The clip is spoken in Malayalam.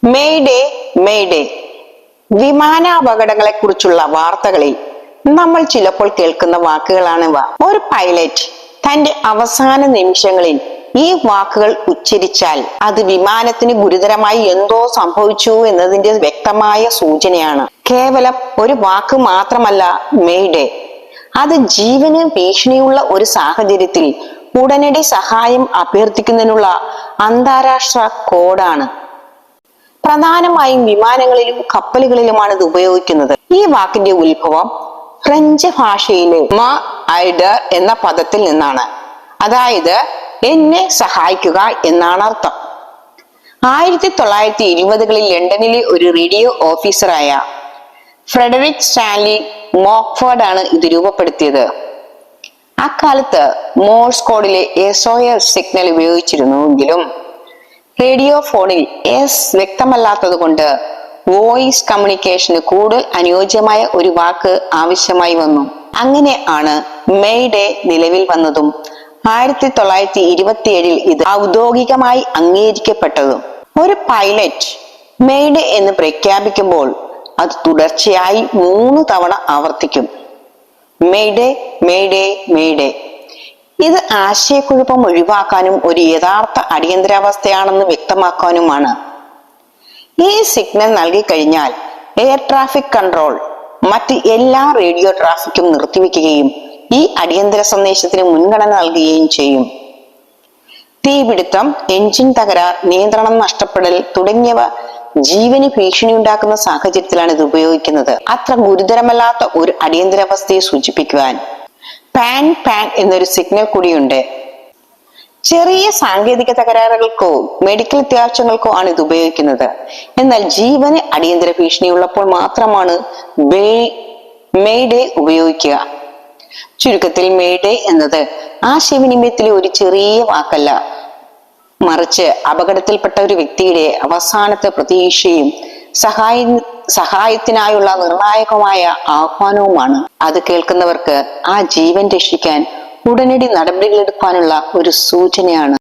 മെയ്ഡേ മെയ്ഡേ വിമാനാപകടങ്ങളെ കുറിച്ചുള്ള വാർത്തകളിൽ നമ്മൾ ചിലപ്പോൾ കേൾക്കുന്ന വാക്കുകളാണിവ. ഒരു പൈലറ്റ് തന്റെ അവസാന നിമിഷങ്ങളിൽ ഈ വാക്കുകൾ ഉച്ചരിച്ചാൽ അത് വിമാനത്തിന് ഗുരുതരമായി എന്തോ സംഭവിച്ചു എന്നതിന്റെ വ്യക്തമായ സൂചനയാണ്. കേവലം ഒരു വാക്ക് മാത്രമല്ല മെയ്ഡേ, അത് ജീവന് ഭീഷണിയുള്ള ഒരു സാഹചര്യത്തിൽ ഉടനടി സഹായം അഭ്യർത്ഥിക്കുന്നതിനുള്ള അന്താരാഷ്ട്ര കോഡാണ്. പ്രധാനമായും വിമാനങ്ങളിലും കപ്പലുകളിലുമാണ് ഇത് ഉപയോഗിക്കുന്നത്. ഈ വാക്കിന്റെ ഉത്ഭവം ഫ്രഞ്ച് ഭാഷയിലെ മാ ഐഡർ എന്ന പദത്തിൽ നിന്നാണ്. അതായത് എന്നെ സഹായിക്കുക എന്നാണ് അർത്ഥം. 1920കളിൽ ലണ്ടനിലെ ഒരു റേഡിയോ ഓഫീസറായ ഫ്രെഡറിക് സ്റ്റാൻലി മോക്ഫോർഡ് ആണ് ഇത് രൂപപ്പെടുത്തിയത്. അക്കാലത്ത് മോഴ്സ് കോഡിലെ SOS സിഗ്നൽ ഉപയോഗിച്ചിരുന്നുവെങ്കിലും റേഡിയോ ഫോണിൽ വ്യക്തമല്ലാത്തത് കൊണ്ട് വോയിസ് കമ്മ്യൂണിക്കേഷന് കൂടുതൽ അനുയോജ്യമായ ഒരു വാക്ക് ആവശ്യമായി വന്നു. അങ്ങനെ ആണ് മെയ്ഡേ നിലവിൽ വന്നതും 1927ൽ ഇത് ഔദ്യോഗികമായി അംഗീകരിക്കപ്പെട്ടതും. ഒരു പൈലറ്റ് മെയ്ഡേ എന്ന് പ്രഖ്യാപിക്കുമ്പോൾ അത് തുടർച്ചയായി 3 തവണ ആവർത്തിക്കും. Mayday mayday mayday. ഇത് ആശയക്കുഴപ്പം ഒഴിവാക്കാനും ഒരു യഥാർത്ഥ അടിയന്തരാവസ്ഥയാണെന്ന് വ്യക്തമാക്കാനുമാണ്. ഈ സിഗ്നൽ നൽകി കഴിഞ്ഞാൽ എയർ ട്രാഫിക് കൺട്രോൾ മറ്റ് എല്ലാ റേഡിയോ ട്രാഫിക്കും നിർത്തിവെക്കുകയും ഈ അടിയന്തര സന്ദേശത്തിന് മുൻഗണന നൽകുകയും ചെയ്യും. തീപിടുത്തം, എഞ്ചിൻ തകരാർ, നിയന്ത്രണം നഷ്ടപ്പെടൽ തുടങ്ങിയവ ജീവന് ഭീഷണി ഉണ്ടാക്കുന്ന സാഹചര്യത്തിലാണ് ഇത് ഉപയോഗിക്കുന്നത്. അത്ര ഗുരുതരമല്ലാത്ത ഒരു അടിയന്തരാവസ്ഥയെ സൂചിപ്പിക്കുവാൻ പാൻ പാൻ എന്നൊരു സിഗ്നൽ കൂടിയുണ്ട്. ചെറിയ സാങ്കേതിക തകരാറുകൾക്കോ മെഡിക്കൽ അത്യാവശ്യങ്ങൾക്കോ ആണ് ഇത് ഉപയോഗിക്കുന്നത്. എന്നാൽ ജീവന് അടിയന്തര ഭീഷണി ഉള്ളപ്പോൾ മാത്രമാണ് മെയ്ഡേ ഉപയോഗിക്കുക. ചുരുക്കത്തിൽ മെയ്ഡേ എന്നത് ആശയവിനിമയത്തിലെ ഒരു ചെറിയ വാക്കല്ല, മറിച്ച് അപകടത്തിൽപ്പെട്ട ഒരു വ്യക്തിയുടെ അവസാനത്തെ പ്രതീക്ഷയും സഹായത്തിനായുള്ള നിർണായകമായ ആഹ്വാനവുമാണ്. അത് കേൾക്കുന്നവർക്ക് ആ ജീവൻ രക്ഷിക്കാൻ ഉടനടി നടപടികളെടുക്കാനുള്ള ഒരു സൂചനയാണ്.